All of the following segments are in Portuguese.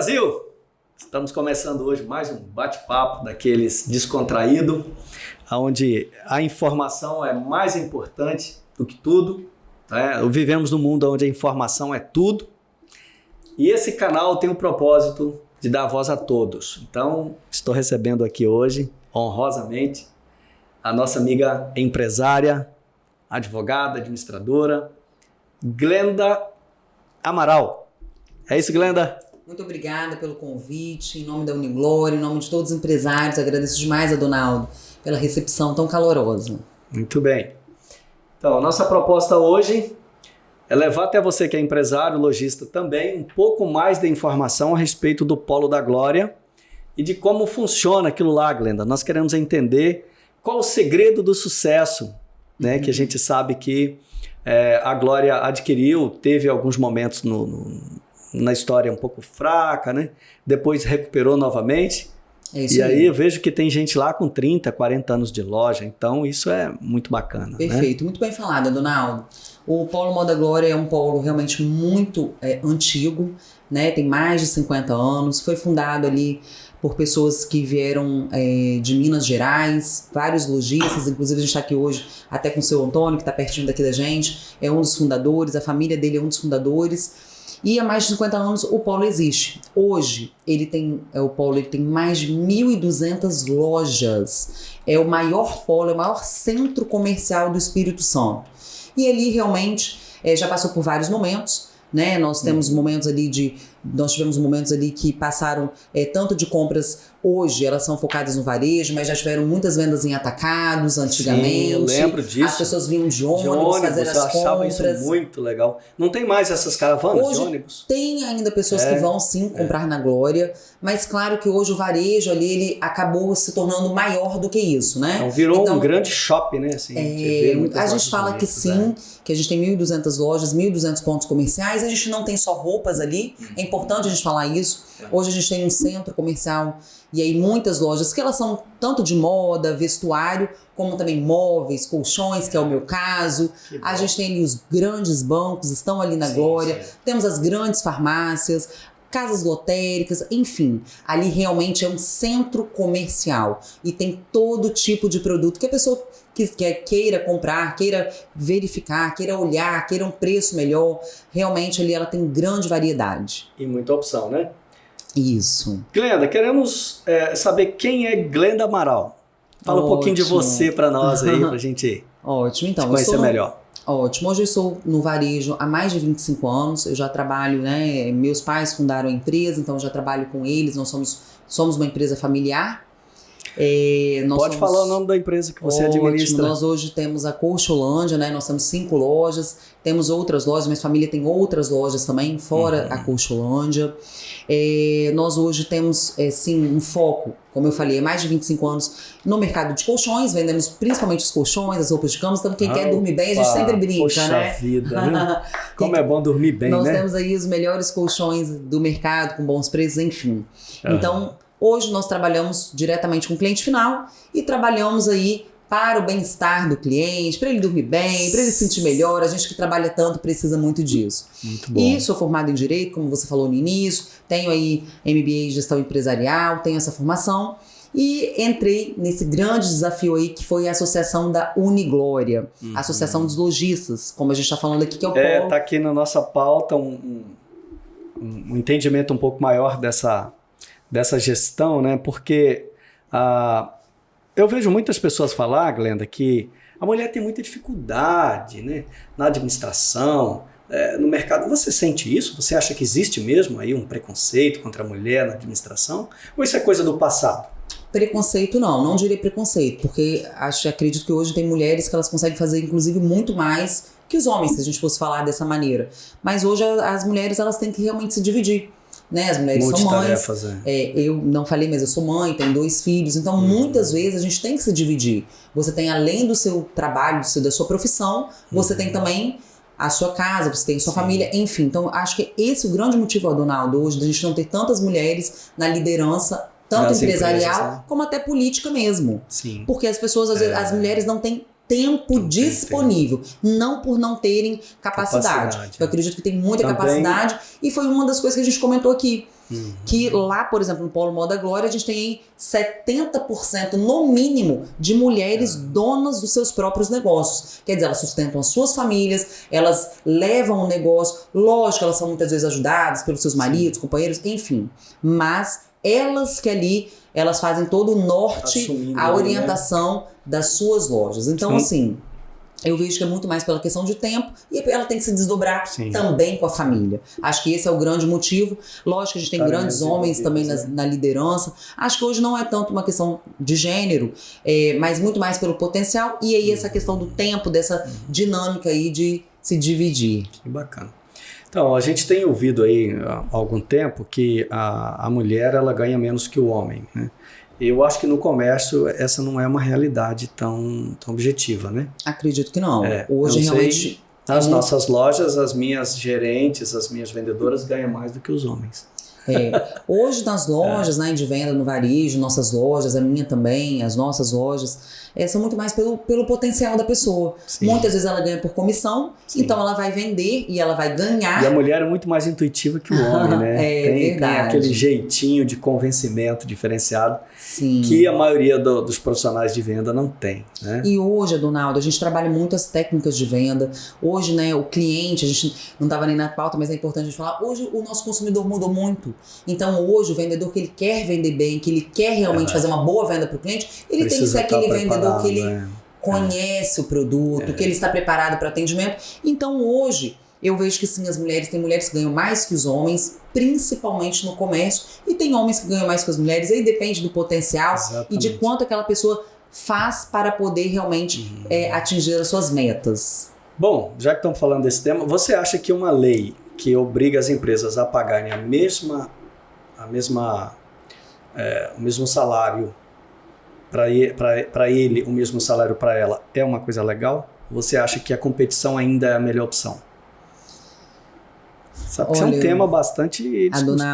Brasil! Estamos começando hoje mais um bate-papo daqueles descontraído, onde a informação é mais importante do que tudo. Vivemos num mundo onde a informação é tudo. E esse canal tem o propósito de dar voz a todos. Então, estou recebendo aqui hoje, honrosamente, a nossa amiga empresária, advogada, administradora, Glenda Amaral. É isso, Glenda? Muito obrigada pelo convite, em nome da Uniglória, em nome de todos os empresários. Agradeço demais a Donaldo pela recepção tão calorosa. Muito bem. Então, a nossa proposta hoje é levar até você que é empresário, lojista também, um pouco mais de informação a respeito do Polo da Glória e de como funciona aquilo lá, Glenda. Nós queremos entender qual o segredo do sucesso, né? Que a gente sabe que a Glória adquiriu, teve alguns momentos na história um pouco fraca, né? Depois recuperou novamente. E aí eu vejo que tem gente lá com 30, 40 anos de loja, então isso é muito bacana. Perfeito, né? Muito bem falado, Donaldo. O Polo Moda Glória é um polo realmente muito antigo, né? Tem mais de 50 anos, foi fundado ali por pessoas que vieram de Minas Gerais, vários lojistas, inclusive a gente está aqui hoje até com o seu Antônio, que está pertinho daqui da gente, é um dos fundadores, a família dele é um dos fundadores. E há mais de 50 anos o Polo existe. Hoje o Polo tem mais de 1.200 lojas. É o maior polo, é o maior centro comercial do Espírito Santo. E ali realmente já passou por vários momentos, né? Nós tivemos momentos ali que passaram tanto de compras. Hoje elas são focadas no varejo, mas já tiveram muitas vendas em atacados antigamente. Sim, eu lembro disso. As pessoas vinham de ônibus fazer as compras. Eu achava isso muito legal. Não tem mais essas caravanas hoje, de ônibus? Tem ainda pessoas que vão sim comprar na Glória, mas claro que hoje o varejo ali ele acabou se tornando maior do que isso, né? Então virou um grande shopping, né? Assim, a gente fala que sim, que a gente tem 1.200 lojas, 1.200 pontos comerciais, a gente não tem só roupas ali, é importante a gente falar isso. Hoje a gente tem um centro comercial e aí muitas lojas que elas são tanto de moda, vestuário, como também móveis, colchões, que é o meu caso. A gente tem ali os grandes bancos, estão ali na Glória. Temos as grandes farmácias, casas lotéricas, enfim. Ali realmente é um centro comercial e tem todo tipo de produto que a pessoa que queira comprar, queira verificar, queira olhar, queira um preço melhor. Realmente ali ela tem grande variedade. E muita opção, né? Isso. Glenda, queremos saber quem é Glenda Amaral. Fala um pouquinho de você para nós aí, pra gente então, conhecer melhor. Ótimo. Hoje eu estou no varejo há mais de 25 anos. Eu já trabalho, né? Meus pais fundaram a empresa, então eu já trabalho com eles. Nós somos uma empresa familiar. Pode falar o nome da empresa que você administra. Nós hoje temos a Colcholândia, né? Nós temos 5 lojas, temos outras lojas, minha família tem outras lojas também, fora a Colcholândia. Nós hoje temos, sim, um foco, como eu falei, há mais de 25 anos no mercado de colchões, vendemos principalmente os colchões, as roupas de cama, então quem quer dormir bem, a gente sempre brinca, poxa né? Vida, né? Como é bom dormir bem, nós né? Nós temos aí os melhores colchões do mercado, com bons preços, enfim. Então, hoje nós trabalhamos diretamente com o cliente final e trabalhamos aí para o bem-estar do cliente, para ele dormir bem, para ele se sentir melhor. A gente que trabalha tanto precisa muito disso. Muito bom. E sou formada em Direito, como você falou no início, tenho aí MBA em Gestão Empresarial, tenho essa formação e entrei nesse grande desafio aí que foi a associação da Uniglória, a Associação dos Lojistas, como a gente está falando aqui, que é o polo. Tá aqui na nossa pauta um entendimento um pouco maior dessa gestão, né? Porque eu vejo muitas pessoas falar, Glenda, que a mulher tem muita dificuldade, né? Na administração, no mercado. Você sente isso? Você acha que existe mesmo aí um preconceito contra a mulher na administração? Ou isso é coisa do passado? Preconceito não diria preconceito, porque acredito que hoje tem mulheres que elas conseguem fazer inclusive muito mais que os homens, se a gente fosse falar dessa maneira. Mas hoje as mulheres elas têm que realmente se dividir. Né? As mulheres são mães, eu não falei, mas eu sou mãe, tenho 2 filhos, então muitas vezes a gente tem que se dividir. Você tem, além do seu trabalho, da sua profissão, você tem também a sua casa, você tem a sua família, enfim. Então acho que esse é o grande motivo, Donaldo, hoje, da gente não ter tantas mulheres na liderança, tanto empresarial empresas, né? Como até política mesmo. Sim. Porque as pessoas, às vezes, as mulheres não têm tempo disponível, não por não terem capacidade. Eu acredito que tem muita capacidade e foi uma das coisas que a gente comentou aqui. Que lá, por exemplo, no Polo Moda Glória, a gente tem aí 70% no mínimo de mulheres donas dos seus próprios negócios. Quer dizer, elas sustentam as suas famílias, elas levam o negócio, lógico, elas são muitas vezes ajudadas pelos seus maridos, companheiros, enfim. Mas elas que ali, elas fazem todo o norte, assumindo, a orientação das suas lojas. Então, assim, eu vejo que é muito mais pela questão de tempo e ela tem que se desdobrar também com a família. Acho que esse é o grande motivo. Lógico que a gente tem grandes homens também na liderança. Acho que hoje não é tanto uma questão de gênero, mas muito mais pelo potencial. E aí essa questão do tempo, dessa dinâmica aí de se dividir. Que bacana. Então, a gente tem ouvido aí há algum tempo que a mulher ela ganha menos que o homem, né? Eu acho que no comércio essa não é uma realidade tão objetiva, né? Acredito que não. Hoje realmente... Nas nossas lojas, as minhas gerentes, as minhas vendedoras ganham mais do que os homens. Hoje nas lojas, né, de venda no varejo, nossas lojas, a minha também, as nossas lojas, são muito mais pelo potencial da pessoa. Sim. Muitas vezes ela ganha por comissão, então ela vai vender e ela vai ganhar. E a mulher é muito mais intuitiva que o homem, né? Verdade. Tem aquele jeitinho de convencimento diferenciado que a maioria dos profissionais de venda não tem, né? E hoje, Adonaldo, a gente trabalha muitas técnicas de venda. Hoje, né, o cliente, a gente não estava nem na pauta, mas é importante a gente falar, hoje o nosso consumidor mudou muito. Então hoje o vendedor que ele quer vender bem, que ele quer realmente fazer uma boa venda para o cliente, ele tem que ser aquele vendedor que ele conhece o produto, que ele está preparado para atendimento. Então hoje eu vejo que sim, tem mulheres que ganham mais que os homens, principalmente no comércio, e tem homens que ganham mais que as mulheres, aí depende do potencial e de quanto aquela pessoa faz para poder realmente atingir as suas metas. Bom, já que estamos falando desse tema, você acha que uma lei que obriga as empresas a pagarem o mesmo salário para ele, o mesmo salário para ela, é uma coisa legal? Você acha que a competição ainda é a melhor opção? Sabe que isso é um tema bastante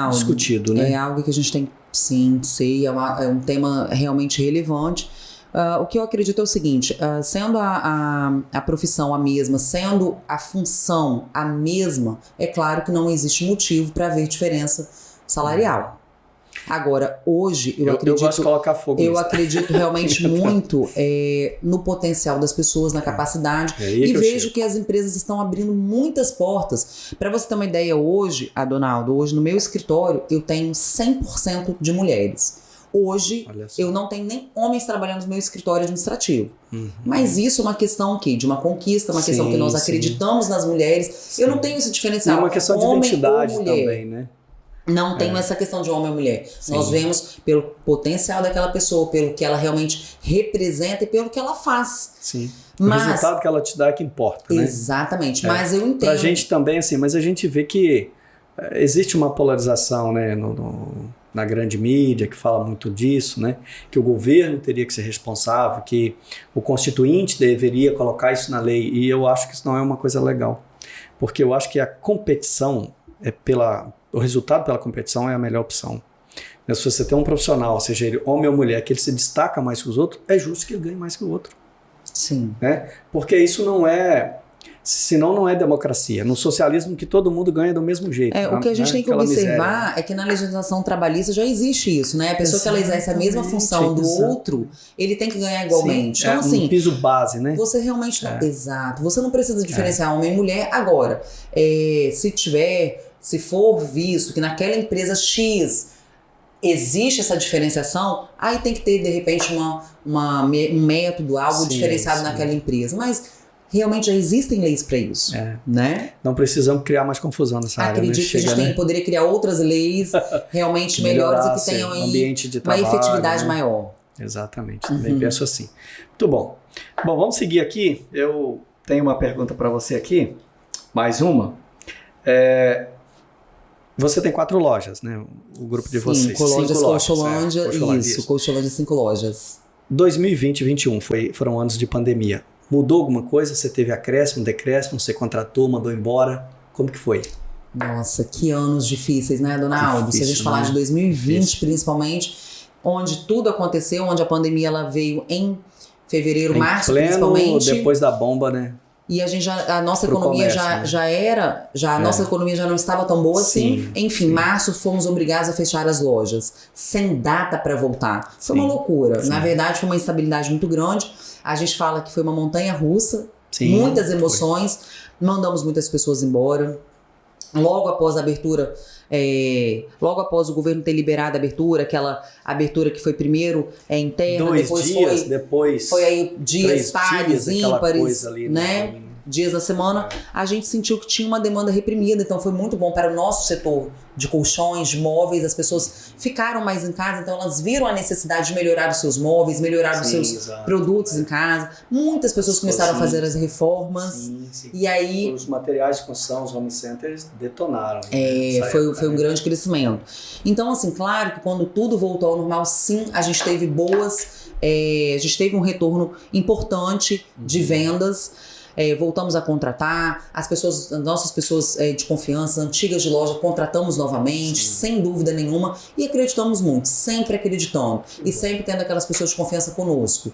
discutido, né? É algo que a gente tem, sim, sei, é um tema realmente relevante. O que eu acredito é o seguinte, sendo a profissão a mesma, sendo a função a mesma, é claro que não existe motivo para haver diferença salarial. Agora, hoje, eu gosto de colocar fogo nisso. Acredito realmente muito no potencial das pessoas, na capacidade. E vejo que as empresas estão abrindo muitas portas. Para você ter uma ideia, hoje, Adonaldo, hoje no meu escritório, eu tenho 100% de mulheres. Hoje, eu não tenho nem homens trabalhando no meu escritório administrativo. Mas isso é uma questão de uma conquista, uma questão que nós acreditamos nas mulheres. Eu não tenho esse diferencial. É uma questão de identidade também, né? Não tenho essa questão de homem ou mulher. Nós vemos pelo potencial daquela pessoa, pelo que ela realmente representa e pelo que ela faz. Sim. O resultado que ela te dá é que importa, né? Exatamente. Mas eu entendo. Pra gente também, assim, mas a gente vê que existe uma polarização, né, na grande mídia, que fala muito disso, né? Que o governo teria que ser responsável, que o constituinte deveria colocar isso na lei. E eu acho que isso não é uma coisa legal. Porque eu acho que a competição o resultado pela competição é a melhor opção. Se você tem um profissional, seja ele homem ou mulher, que ele se destaca mais que os outros, é justo que ele ganhe mais que o outro. Sim. Né? Porque isso não é... Senão não é democracia. No socialismo que todo mundo ganha do mesmo jeito. O que a gente tem que observar é que na legislação trabalhista já existe isso, né? A pessoa que ela exerce a mesma função do outro, ele tem que ganhar igualmente. Sim, então, assim, um piso base, né? Você realmente não... Exato. Você não precisa diferenciar homem e mulher. Agora, se for visto que naquela empresa X existe essa diferenciação, aí tem que ter, de repente, um método, algo diferenciado naquela empresa. Mas realmente já existem leis para isso, né? Não precisamos criar mais confusão nessa área. Acredito que a gente poderia criar outras leis realmente melhores e que tenham aí ambiente de trabalho, uma efetividade maior. Exatamente, também penso assim. Muito bom. Bom, vamos seguir aqui. Eu tenho uma pergunta para você aqui, mais uma. Você tem 4 lojas, né? O grupo de vocês. 5 lojas, Colcholândia, isso, Colcholândia 5 lojas. 2020 e 2021 foram anos de pandemia. Mudou alguma coisa? Você teve acréscimo, decréscimo? Você contratou, mandou embora? Como que foi? Nossa, que anos difíceis, né, Donaldo? Se a gente falar de 2020, principalmente, onde tudo aconteceu, onde a pandemia ela veio em fevereiro, março, principalmente. Depois da bomba, né? E a nossa Pro economia comércio, a nossa economia já não estava tão boa assim. Enfim, sim. março fomos obrigados a fechar as lojas, sem data para voltar. Foi uma loucura. Sim. Na verdade, foi uma instabilidade muito grande. A gente fala que foi uma montanha russa, Sim, muitas emoções, mandamos muitas pessoas embora. Logo após a abertura, logo após o governo ter liberado a abertura, aquela abertura que foi primeiro interna, 2 depois dias, depois foi aí dias 3 pares, dias, aquela ímpares, coisa ali, né? Dias da semana, a gente sentiu que tinha uma demanda reprimida, então foi muito bom para o nosso setor de colchões, de móveis, as pessoas ficaram mais em casa, então elas viram a necessidade de melhorar os seus móveis, melhorar os seus produtos em casa. Muitas pessoas começaram a fazer as reformas, e aí... Os materiais de construção, os home centers detonaram. Foi um grande crescimento. Então, assim, claro que quando tudo voltou ao normal, sim, a gente teve a gente teve um retorno importante de vendas. Voltamos a contratar, as nossas pessoas de confiança, antigas de loja, contratamos novamente, sem dúvida nenhuma, e acreditamos muito, sempre acreditando, e sempre tendo aquelas pessoas de confiança conosco.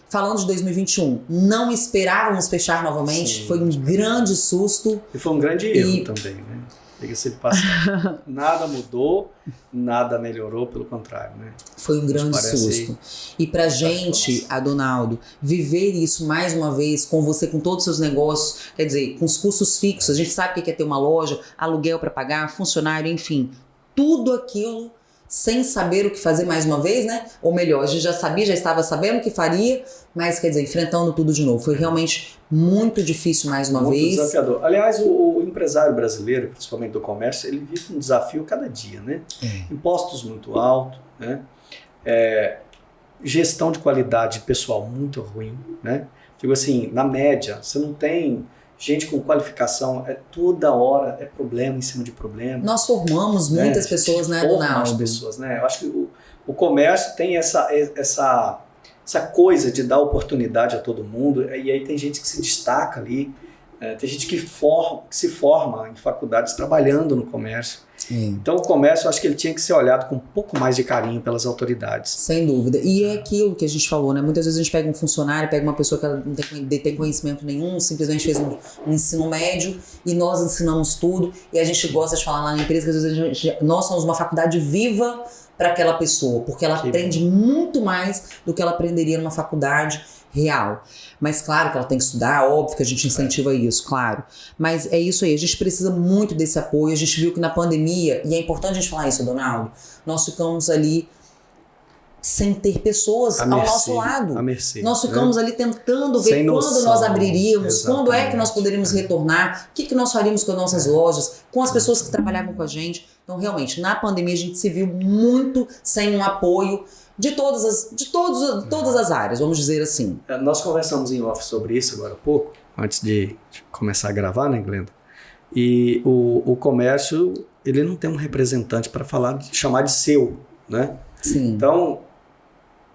Falando de 2021, não esperávamos fechar novamente, foi um grande susto. E foi um grande erro também, né? Diga-se de passagem. Nada mudou, nada melhorou, pelo contrário, né? Foi um grande susto. E pra gente, Adonaldo, viver isso mais uma vez com você, com todos os seus negócios, quer dizer, com os custos fixos, a gente sabe o que é ter uma loja, aluguel para pagar, funcionário, enfim, tudo aquilo sem saber o que fazer mais uma vez, né? Ou melhor, a gente já sabia, já estava sabendo o que faria, mas quer dizer, enfrentando tudo de novo. Foi realmente muito difícil mais uma vez. Muito desafiador. Aliás, o empresário brasileiro, principalmente do comércio, ele vive um desafio cada dia, né? Impostos muito altos, né? Gestão de qualidade pessoal muito ruim, né? Digo assim, na média, você não tem gente com qualificação, toda hora é problema em cima de problema. Nós formamos muitas pessoas, né, Adonaldo? Pessoas, né? Eu acho que o comércio tem essa coisa de dar oportunidade a todo mundo, e aí tem gente que se destaca ali, tem gente que se forma em faculdades trabalhando no comércio. Então o comércio, eu acho que ele tinha que ser olhado com um pouco mais de carinho pelas autoridades. Sem dúvida. E é aquilo que a gente falou, né? Muitas vezes a gente pega um funcionário, pega uma pessoa que ela não tem conhecimento nenhum, simplesmente fez um ensino médio, e nós ensinamos tudo, e a gente gosta de falar lá na empresa que às vezes nós somos uma faculdade viva para aquela pessoa, porque ela aprende muito mais do que ela aprenderia numa faculdade real. Mas claro que ela tem que estudar, óbvio que a gente incentiva isso, claro. Mas é isso aí, a gente precisa muito desse apoio. A gente viu que na pandemia, e é importante a gente falar isso, Adonaldo, nós ficamos ali sem ter pessoas ao nosso lado. Nós ficamos ali tentando ver quando nós abriríamos, quando é que nós poderíamos retornar, o que nós faríamos com as nossas lojas, com as pessoas que trabalhavam com a gente. Então, realmente, na pandemia a gente se viu muito sem um apoio de todas as áreas, vamos dizer assim. Nós conversamos em off sobre isso agora há pouco, antes de começar a gravar, né, Glenda? E o comércio, ele não tem um representante para chamar de seu, né? Sim. Então,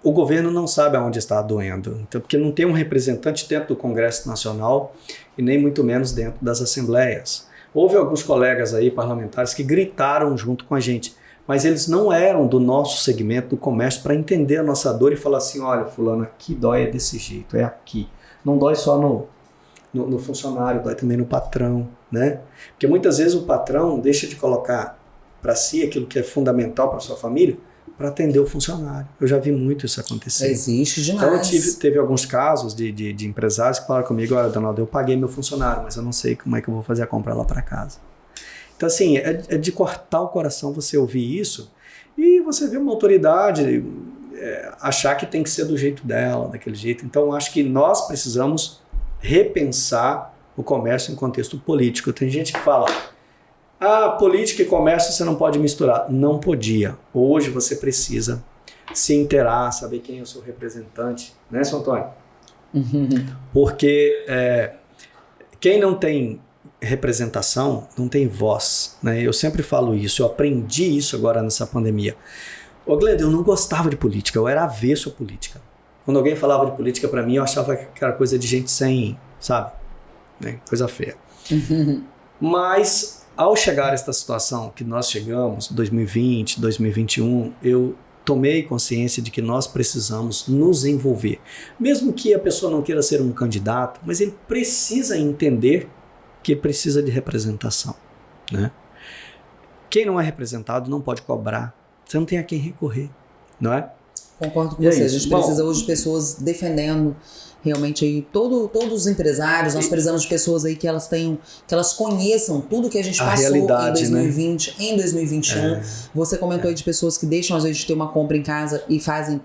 o governo não sabe aonde está doendo, então, porque não tem um representante dentro do Congresso Nacional e nem muito menos dentro das assembleias. Houve alguns colegas aí, parlamentares, que gritaram junto com a gente, mas eles não eram do nosso segmento do comércio para entender a nossa dor e falar assim, olha, fulano, aqui dói desse jeito, é aqui. Não dói só no funcionário, dói também no patrão, né? Porque muitas vezes o patrão deixa de colocar para si aquilo que é fundamental para sua família para atender o funcionário. Eu já vi muito isso acontecer. Existe demais. Então teve alguns casos de empresários que falaram comigo, olha, Donaldo, eu paguei meu funcionário, mas eu não sei como é que eu vou fazer a compra lá para casa. Então, assim, é de cortar o coração você ouvir isso e você ver uma autoridade achar que tem que ser do jeito dela, daquele jeito. Então, acho que nós precisamos repensar o comércio em contexto político. Tem gente que fala, política e comércio você não pode misturar. Não podia. Hoje você precisa se inteirar, saber quem é o seu representante, né, São Antônio? Porque quem não tem representação não tem voz, né? Eu sempre falo isso, eu aprendi isso agora nessa pandemia. Ô Glenda, eu não gostava de política, eu era avesso à política. Quando alguém falava de política para mim, eu achava que era coisa de gente sem, sabe? Né? Coisa feia. Mas ao chegar a esta situação que nós chegamos, 2020, 2021, eu tomei consciência de que nós precisamos nos envolver. Mesmo que a pessoa não queira ser um candidato, mas ele precisa entender que ele precisa de representação, né? Quem não é representado não pode cobrar. Você não tem a quem recorrer, não é? Concordo com você. A gente precisa hoje de pessoas defendendo realmente aí todos os empresários. Nós precisamos de pessoas aí que elas tenham, que elas conheçam tudo que a gente passou em 2020, né? Em 2021. Você comentou aí de pessoas que deixam às vezes de ter uma compra em casa e fazem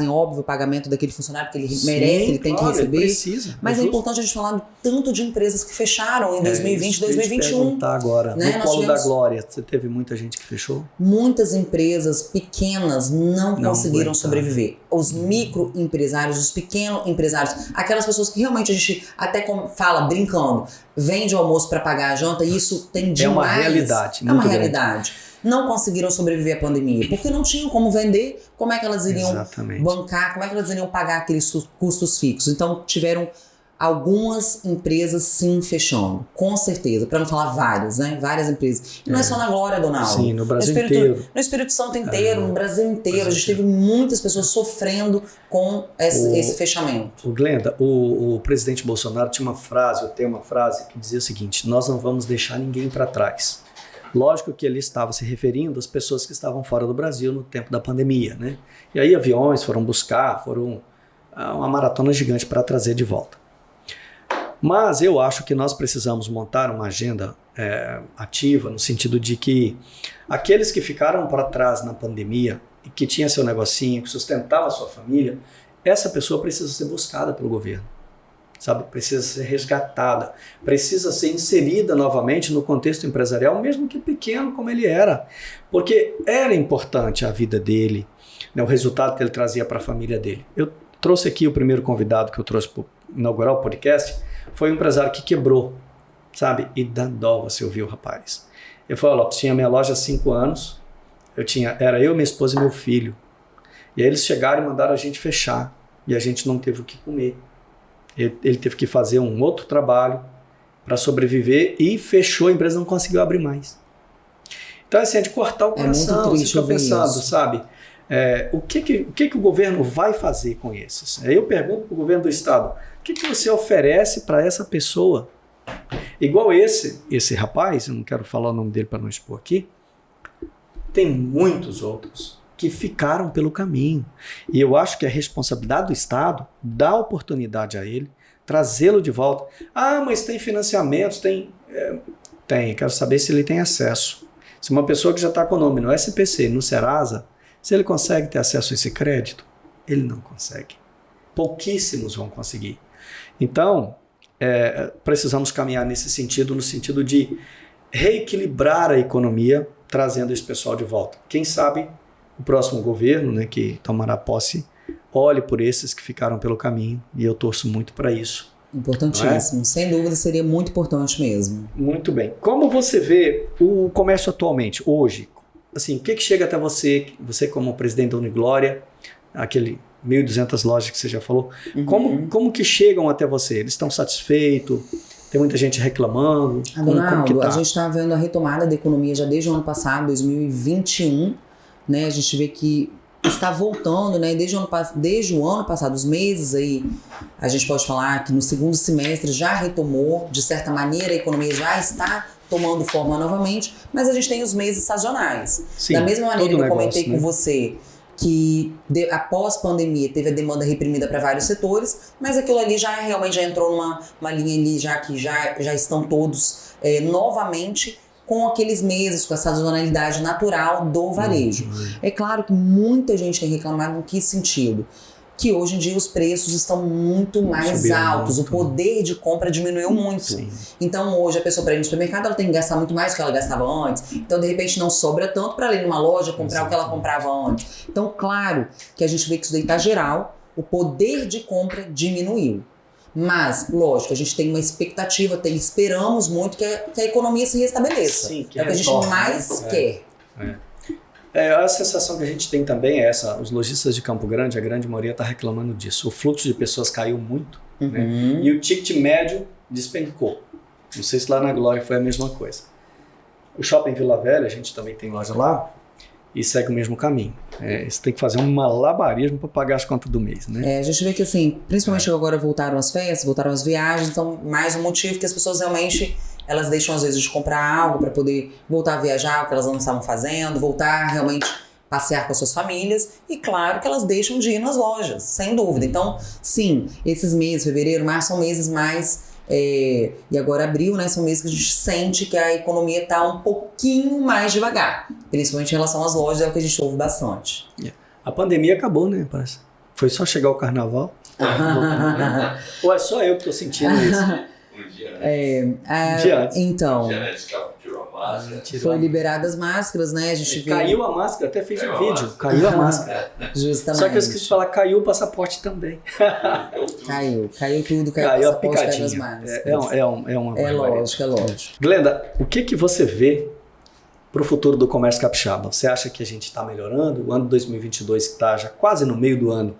óbvio o pagamento daquele funcionário, porque ele merece, ele tem que receber. Ele precisa, mas é importante a gente falar tanto de empresas que fecharam em 2020 e 2021. Agora, né? No Polo da Glória, você teve muita gente que fechou? Muitas empresas pequenas não conseguiram sobreviver. Os microempresários, os pequenos empresários, aquelas pessoas que realmente a gente até fala brincando, vende o almoço para pagar a janta, e isso tem demais. É uma realidade. É uma realidade. Não conseguiram sobreviver à pandemia, porque não tinham como vender, como é que elas iriam bancar, como é que elas iriam pagar aqueles custos fixos. Então tiveram algumas empresas sim fechando, com certeza, para não falar várias, né? Várias empresas. E não é só na Glória, Donaldo. Sim, no Brasil inteiro. No Espírito Santo inteiro, no Brasil inteiro. A gente teve muitas pessoas sofrendo com esse fechamento. Glenda, o presidente Bolsonaro tinha uma frase, eu tenho uma frase que dizia o seguinte: nós não vamos deixar ninguém para trás. Lógico que ele estava se referindo às pessoas que estavam fora do Brasil no tempo da pandemia, né? E aí aviões foram buscar, foram uma maratona gigante para trazer de volta. Mas eu acho que nós precisamos montar uma agenda ativa, no sentido de que aqueles que ficaram para trás na pandemia e que tinha seu negocinho, que sustentava a sua família, essa pessoa precisa ser buscada pelo governo, sabe? Precisa ser resgatada, precisa ser inserida novamente no contexto empresarial, mesmo que pequeno como ele era, porque era importante a vida dele, né, o resultado que ele trazia para a família dele. Eu trouxe aqui o primeiro convidado que eu trouxe para inaugurar o podcast, foi um empresário que quebrou, sabe? E dá dó você ouvir o rapaz. Eu falei, ó, tinha minha loja há 5 anos, era eu, minha esposa e meu filho. E aí eles chegaram e mandaram a gente fechar, e a gente não teve o que comer. Ele teve que fazer um outro trabalho para sobreviver e fechou, a empresa não conseguiu abrir mais. Então, assim, é de cortar o coração, muito triste, você fica pensando, sabe? O que o governo vai fazer com esses? Aí eu pergunto para o governo do estado, o que você oferece para essa pessoa? Igual esse rapaz, eu não quero falar o nome dele para não expor aqui, tem muitos outros que ficaram pelo caminho. E eu acho que é responsabilidade do Estado dar oportunidade a ele, trazê-lo de volta. Ah, mas tem financiamentos, tem. Quero saber se ele tem acesso. Se uma pessoa que já está com o nome no SPC, no Serasa, se ele consegue ter acesso a esse crédito, ele não consegue. Pouquíssimos vão conseguir. Então, precisamos caminhar nesse sentido, no sentido de reequilibrar a economia, trazendo esse pessoal de volta. Quem sabe o próximo governo, né, que tomará posse, olhe por esses que ficaram pelo caminho, e eu torço muito para isso. Importantíssimo, sem dúvida seria muito importante mesmo. Muito bem. Como você vê o comércio atualmente, hoje? Assim, o que chega até você como presidente da Uniglória, aquele 1.200 lojas que você já falou, como que chegam até você? Eles estão satisfeitos? Tem muita gente reclamando? Donaldo, como que tá? A gente está vendo a retomada da economia já desde o ano passado, 2021, né? A gente vê que está voltando, né? Desde o ano passado, os meses aí, a gente pode falar que no segundo semestre já retomou, de certa maneira a economia já está tomando forma novamente, mas a gente tem os meses sazonais. Sim, da mesma maneira que eu comentei com né? você que após pandemia teve a demanda reprimida para vários setores, mas aquilo ali realmente já entrou numa linha ali já que já estão todos novamente com aqueles meses, com essa sazonalidade natural do varejo. É claro que muita gente tem reclamado em que sentido? Que hoje em dia os preços estão muito mais altos, muito. O poder de compra diminuiu muito. Sim. Então hoje a pessoa para ir no supermercado ela tem que gastar muito mais do que ela gastava antes. Então de repente não sobra tanto para ir numa loja comprar o que ela comprava antes. Então claro que a gente vê que isso daí está geral, o poder de compra diminuiu. Mas, lógico, a gente tem uma expectativa, esperamos muito que a economia se restabeleça. Sim, é o que a gente mais quer. A sensação que a gente tem também é essa, os lojistas de Campo Grande, a grande maioria está reclamando disso. O fluxo de pessoas caiu muito, né? E o ticket médio despencou. Não sei se lá na Glória foi a mesma coisa. O Shopping Vila Velha, a gente também tem loja lá, e segue o mesmo caminho. Você tem que fazer um malabarismo para pagar as contas do mês, né? A gente vê que assim, principalmente agora voltaram as festas, voltaram as viagens, então mais um motivo que as pessoas realmente, elas deixam às vezes de comprar algo para poder voltar a viajar, o que elas não estavam fazendo, voltar realmente passear com as suas famílias, e claro que elas deixam de ir nas lojas, sem dúvida. Então, sim, esses meses, fevereiro, março, são meses mais, e agora abril, né, são meses que a gente sente que a economia está um pouquinho mais devagar, principalmente em relação às lojas, é o que a gente ouve bastante. A pandemia acabou, né, parece. Foi só chegar o carnaval. Ou é só eu que estou sentindo isso? Um dia antes. Então, Um dia antes que ela tirou a máscara. foi liberadas as máscaras, né? A gente viu. Caiu a máscara, até fez um vídeo. Caiu a máscara. Justamente. Só que eu esqueci de falar, caiu o passaporte também. Caiu tudo, Caiu a passaporte, caiu as picadinha. máscaras. É lógico, é lógico. Glenda, o que você vê para o futuro do comércio capixaba? Você acha que a gente está melhorando? O ano de 2022, que está já quase no meio do ano,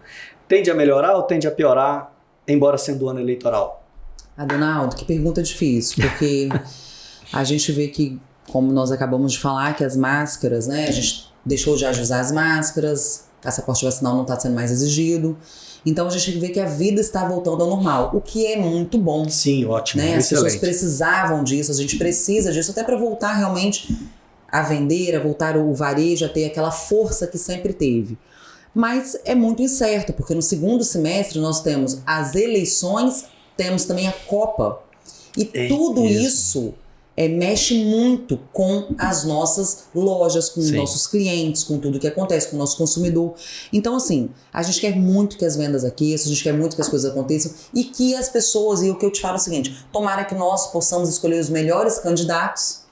tende a melhorar ou tende a piorar, embora sendo o ano eleitoral? Adonaldo, que pergunta difícil, porque a gente vê que, como nós acabamos de falar, que as máscaras, né, a gente deixou de usar as máscaras, passaporte vacinal não está sendo mais exigido, então a gente vê que a vida está voltando ao normal, o que é muito bom. Sim, ótimo, né? As excelente. pessoas precisavam disso, a gente precisa disso, até para voltar realmente a vender, a voltar o varejo a ter aquela força que sempre teve. Mas é muito incerto, porque no segundo semestre nós temos as eleições, temos também a Copa. E tudo isso mexe muito com as nossas lojas, com os nossos clientes, com tudo que acontece, com o nosso consumidor. Então, assim, a gente quer muito que as vendas aqueçam, a gente quer muito que as coisas aconteçam e que as pessoas, e o que eu te falo é o seguinte, tomara que nós possamos escolher os melhores candidatos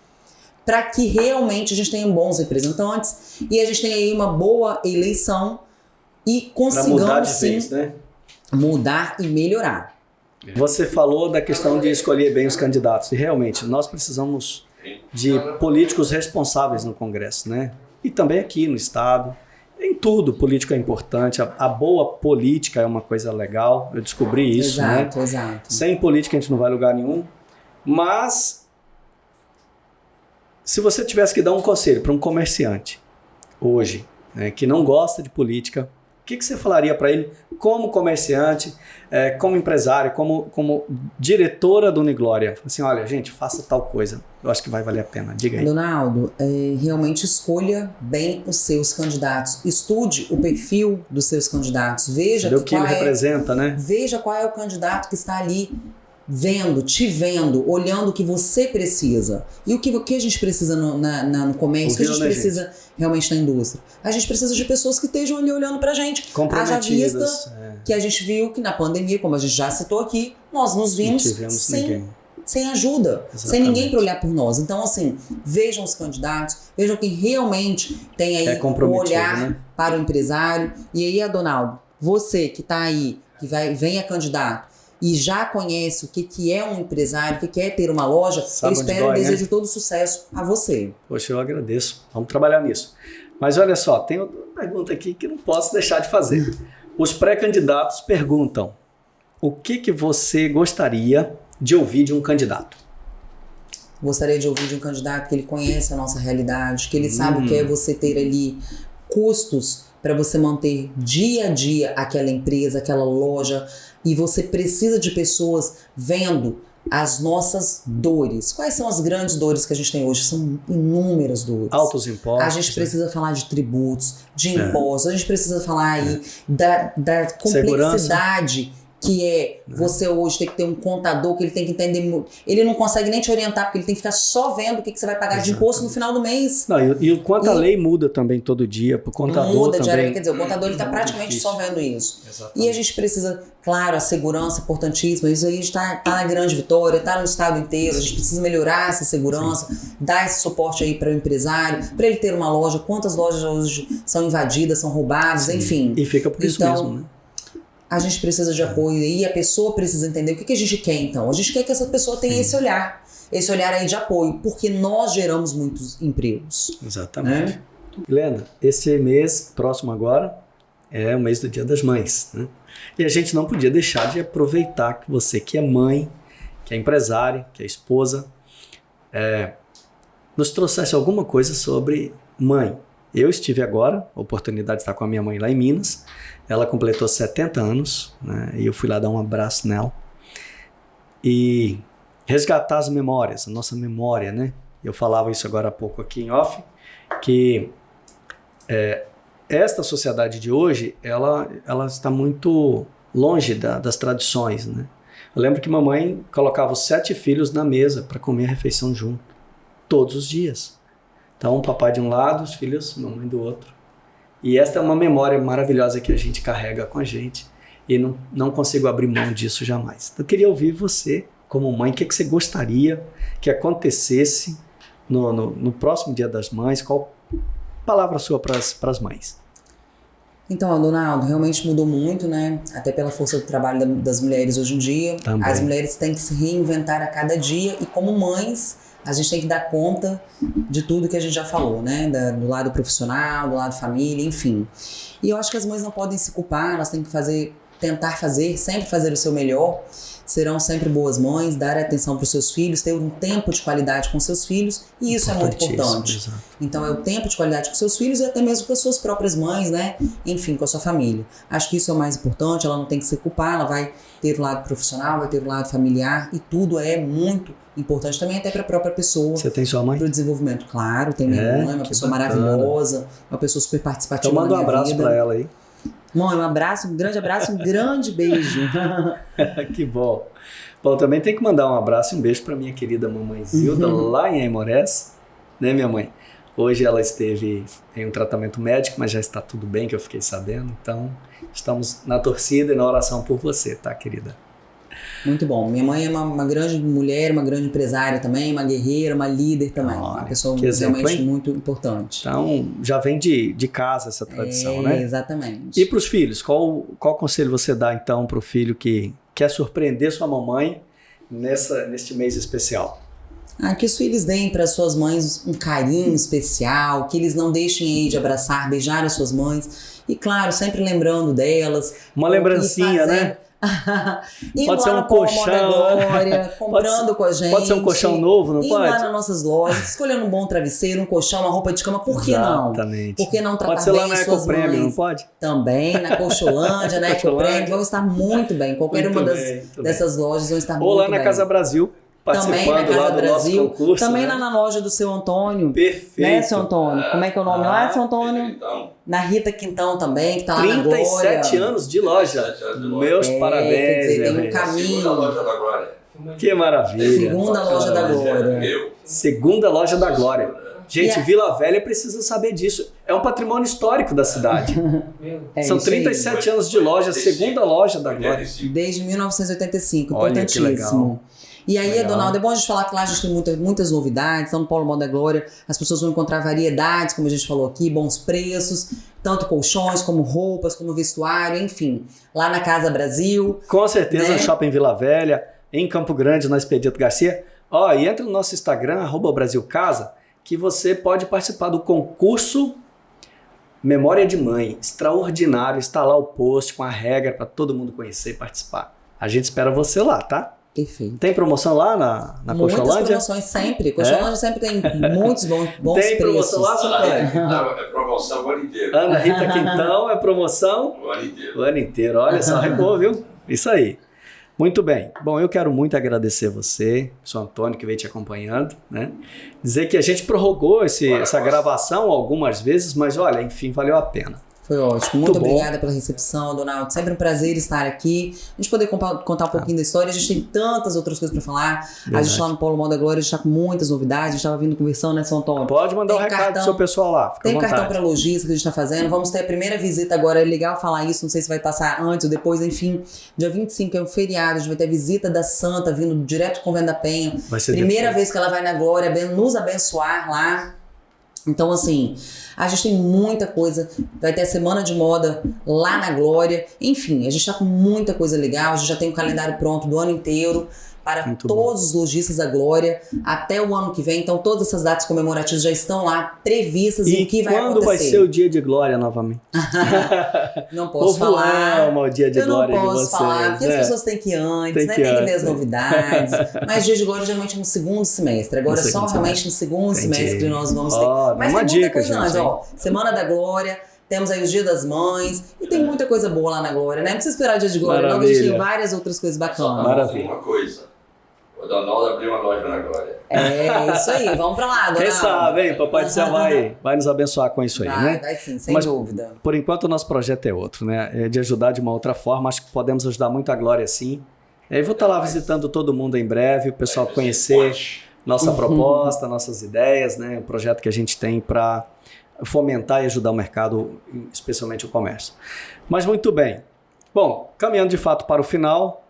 para que realmente a gente tenha bons representantes e a gente tenha aí uma boa eleição e consigamos sim mudar e melhorar. Você falou da questão de escolher bem os candidatos e realmente nós precisamos de políticos responsáveis no Congresso, né? E também aqui no Estado. Em tudo, política é importante. A boa política é uma coisa legal. Eu descobri isso, exato, né? Exato. Sem política a gente não vai a lugar nenhum. Mas se você tivesse que dar um conselho para um comerciante hoje, né, que não gosta de política, o que você falaria para ele como comerciante, como empresário, como diretora do Uniglória? Assim, olha, gente, faça tal coisa. Eu acho que vai valer a pena. Diga aí. Donaldo, realmente escolha bem os seus candidatos. Estude o perfil dos seus candidatos. Veja o que ele representa, né? Veja qual é o candidato que está ali te vendo, olhando o que você precisa. E o que a gente precisa no comércio, o que a gente precisa realmente na indústria? A gente precisa de pessoas que estejam ali olhando pra gente. Haja vista que a gente viu que na pandemia, como a gente já citou aqui, nós nos vimos sem ajuda, sem ninguém para olhar por nós. Então, assim, vejam os candidatos, vejam quem realmente tem aí o olhar para o empresário. E aí, Adonaldo, você que está aí, que venha candidato, e já conhece o que é um empresário, o que é ter uma loja, eu espero e desejo todo sucesso a você. Poxa, eu agradeço. Vamos trabalhar nisso. Mas olha só, tem outra pergunta aqui que não posso deixar de fazer. Os pré-candidatos perguntam: o que você gostaria de ouvir de um candidato? Gostaria de ouvir de um candidato que ele conhece a nossa realidade, que ele sabe o que é você ter ali custos para você manter dia a dia aquela empresa, aquela loja, e você precisa de pessoas vendo as nossas dores. Quais são as grandes dores que a gente tem hoje? São inúmeras dores. Altos impostos. A gente precisa falar de tributos, de impostos, a gente precisa falar aí da complexidade que é você hoje ter que ter um contador que ele tem que entender, ele não consegue nem te orientar porque ele tem que ficar só vendo o que você vai pagar de imposto no final do mês. Não, e o quanto a lei muda também todo dia, pro contador muda também. Quer dizer, o contador ele tá praticamente difícil. só vendo isso. Exatamente. E a gente precisa, claro, a segurança é importantíssima, isso aí está na Grande Vitória, está no estado inteiro, a gente precisa melhorar essa segurança, dar esse suporte aí para o empresário, para ele ter uma loja, quantas lojas hoje são invadidas, são roubadas, enfim. E fica por isso mesmo, né? A gente precisa de apoio e a pessoa precisa entender o que a gente quer então. A gente quer que essa pessoa tenha esse olhar aí de apoio, porque nós geramos muitos empregos. Exatamente. Glenda, esse mês próximo agora é o mês do Dia das Mães, né? E a gente não podia deixar de aproveitar que você que é mãe, que é empresária, que é esposa, nos trouxesse alguma coisa sobre mãe. Eu estive agora, a oportunidade de estar com a minha mãe lá em Minas. Ela completou 70 anos, né? E eu fui lá dar um abraço nela. E resgatar as memórias, a nossa memória, né? Eu falava isso agora há pouco aqui em off, que esta sociedade de hoje, ela está muito longe das tradições, né? Eu lembro que mamãe colocava os 7 filhos na mesa para comer a refeição junto, todos os dias. Então, o papai de um lado, os filhos, mamãe do outro. E esta é uma memória maravilhosa que a gente carrega com a gente e não consigo abrir mão disso jamais. Então, eu queria ouvir você, como mãe, o que você gostaria que acontecesse no próximo Dia das Mães? Qual palavra sua para as mães? Então, Adonaldo, realmente mudou muito, né? Até pela força do trabalho das mulheres hoje em dia. Também. As mulheres têm que se reinventar a cada dia e como mães, a gente tem que dar conta de tudo que a gente já falou, né? Do lado profissional, do lado família, enfim. E eu acho que as mães não podem se culpar, elas têm que sempre fazer o seu melhor. Serão sempre boas mães, dar atenção para os seus filhos, ter um tempo de qualidade com seus filhos, e isso é muito importante. Exato. Então é o tempo de qualidade com seus filhos e até mesmo com as suas próprias mães, né? Enfim, com a sua família. Acho que isso é o mais importante, ela não tem que se culpar, ela vai ter o lado profissional, vai ter o lado familiar, e tudo é muito importante também até para a própria pessoa. Você tem sua mãe? Para o desenvolvimento, claro, tem minha mãe, uma pessoa maravilhosa, uma pessoa super participativa. Então manda um abraço para ela aí. Mãe, um abraço, um grande beijo. Que bom. Bom, também tem que mandar um abraço e um beijo para minha querida mamãe Zilda, lá em Aimorés, né, minha mãe? Hoje ela esteve em um tratamento médico, mas já está tudo bem, que eu fiquei sabendo. Então, estamos na torcida e na oração por você, tá, querida? Muito bom. Minha mãe é uma grande mulher, uma grande empresária também, uma guerreira, uma líder também. Olha, uma pessoa exemplo, realmente muito importante. Então, já vem de casa essa tradição, né? Exatamente. E para os filhos, qual conselho você dá, então, para o filho que quer surpreender sua mamãe neste mês especial? Que os filhos deem para suas mães um carinho especial, que eles não deixem aí de abraçar, beijar as suas mães. E claro, sempre lembrando delas. Uma lembrancinha, né? Pode ser um colchão, Glória, comprando com a gente. Pode ser um colchão novo, não pode? Ir lá nas nossas lojas, escolhendo um bom travesseiro, um colchão, uma roupa de cama, por que não? Exatamente. Por que não tratar pode ser bem lá na suas Ecoprêmio, mães? Não pode? Também, na Colcholândia, na Ecoprêmio, vão estar muito bem. Qualquer uma dessas lojas vão estar muito bem. Ou lá na Casa Brasil. Também na Casa Brasil, concurso, também né? lá na loja do seu Antônio. Perfeito. Né, seu Antônio? Como é que é o nome lá, seu Antônio? Então. Na Rita Quintão também, que tá lá na Glória. 37 anos de loja. Meus parabéns. Quer dizer, tem um Segunda caminho. loja da Glória. Que maravilha. Segunda loja da Glória. Segunda loja da Glória. Gente, Vila Velha precisa saber disso. É um patrimônio histórico da cidade. São 37 anos de loja, segunda loja da Glória. Desde 1985, Olha, importantíssimo. que legal. E aí, Legal. Donaldo, é bom a gente falar que lá a gente tem muitas novidades. São Paulo Moda Glória, as pessoas vão encontrar variedades, como a gente falou aqui, bons preços, tanto colchões, como roupas, como vestuário, enfim. Lá na Casa Brasil. Com certeza, né? Shopping Vila Velha, em Campo Grande, na Expedito Garcia. E entra no nosso Instagram, @BrasilCasa, que você pode participar do concurso Memória de Mãe. Extraordinário, está lá o post com a regra para todo mundo conhecer e participar. A gente espera você lá, tá? Perfeito. Tem promoção lá na Colcholândia? Muitas promoções sempre. Colcholândia sempre tem muitos bons tem preços. promoção lá, É promoção o ano inteiro. Ana Rita Quintão é promoção O ano inteiro. o ano inteiro. Olha só, é bom, viu? Isso aí. Muito bem. Bom, eu quero muito agradecer você, seu Antônio, que veio te acompanhando, né? Dizer que a gente prorrogou essa gravação algumas vezes, mas olha, enfim, valeu a pena. Foi ótimo. Muito obrigada pela recepção, Donaldo. Sempre um prazer estar aqui. A gente poder contar um pouquinho da história. A gente tem tantas outras coisas para falar. Verdade. A gente lá no Paulo Moda Glória, a gente está com muitas novidades. A gente estava vindo conversando, né, São Antônio? Pode mandar um recado pro seu pessoal lá. Fica tem à vontade. cartão para logística que a gente está fazendo. Vamos ter a primeira visita agora. É legal falar isso. Não sei se vai passar antes ou depois. Enfim, dia 25 é um feriado. A gente vai ter a visita da Santa vindo direto do Convento da Penha. Vai ser primeira depois. vez que ela vai na Glória nos abençoar lá. Então, assim, a gente tem muita coisa. Vai ter a Semana de Moda lá na Glória. Enfim, a gente tá com muita coisa legal. A gente já tem o calendário pronto do ano inteiro. para Muito todos os lojistas da Glória até o ano que vem. Então, todas essas datas comemorativas já estão lá previstas e o que vai acontecer. quando vai ser o dia de glória novamente? Não posso falar. Ama o dia de glória de vocês. Eu não posso falar, porque as pessoas têm que ir antes, tem que ver as novidades. Mas dia de glória geralmente no segundo semestre. Agora só realmente no segundo semestre que nós vamos ter. Mas tem muita coisa antes, Semana da Glória. Temos aí os Dia das Mães e tem muita coisa boa lá na Glória, né? Não precisa esperar o Dia de Glória, não, que a gente tem várias outras coisas bacanas. Maravilha. Uma coisa, o Donaldo abriu uma loja na Glória. É, isso aí, vamos pra lá, Donaldo. Quem sabe, hein? Papai do Céu vai nos abençoar com isso aí, né? Vai sim, sem dúvida. Por enquanto o nosso projeto é outro, né? É de ajudar de uma outra forma, acho que podemos ajudar muito a Glória sim. E aí vou estar lá visitando todo mundo em breve, o pessoal conhecer nossa proposta, nossas ideias, né? O projeto que a gente tem para fomentar e ajudar o mercado, especialmente o comércio. Mas muito bem. Bom, caminhando de fato para o final,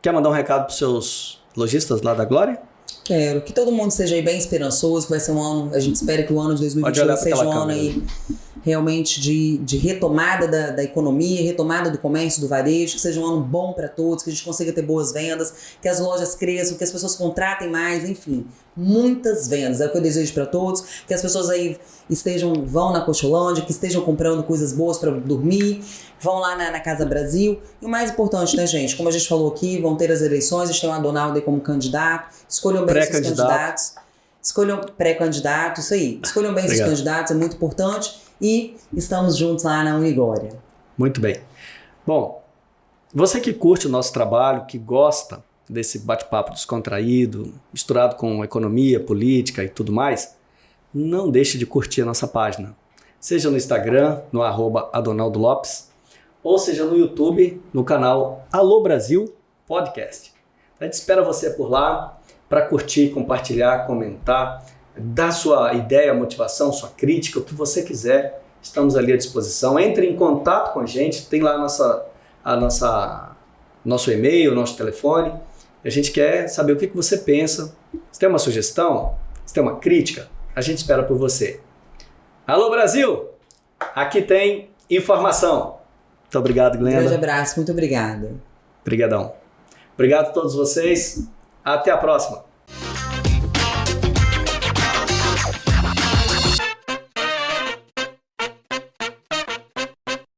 quer mandar um recado para os seus lojistas lá da Glória? Quero. Que todo mundo seja aí bem esperançoso, que vai ser um ano, a gente espera que o ano de 2022 seja um ano aí realmente de retomada da economia, retomada do comércio, do varejo, que seja um ano bom para todos, que a gente consiga ter boas vendas, que as lojas cresçam, que as pessoas contratem mais, enfim, muitas vendas. É o que eu desejo para todos, que as pessoas aí vão na Coxolândia, que estejam comprando coisas boas para dormir, vão lá na Casa Brasil. E o mais importante, né, gente, como a gente falou aqui, vão ter as eleições, a gente tem o Adonaldo aí como candidato, escolham bem seus candidatos, escolham pré-candidato, isso aí, escolham bem seus candidatos, é muito importante. E estamos juntos lá na Unigória. Muito bem. Bom, você que curte o nosso trabalho, que gosta desse bate-papo descontraído, misturado com economia, política e tudo mais, não deixe de curtir a nossa página. Seja no Instagram, no @AdonaldoLopes, ou seja no YouTube, no canal Alô Brasil Podcast. A gente espera você por lá para curtir, compartilhar, comentar, dar sua ideia, motivação, sua crítica, o que você quiser, estamos ali à disposição. Entre em contato com a gente, tem lá nosso e-mail, nosso telefone. A gente quer saber o que você pensa. Se tem uma sugestão, se tem uma crítica, a gente espera por você. Alô Brasil, aqui tem informação. Muito obrigado, Glenda. Um grande abraço, muito obrigada. Obrigadão. Obrigado a todos vocês. Até a próxima.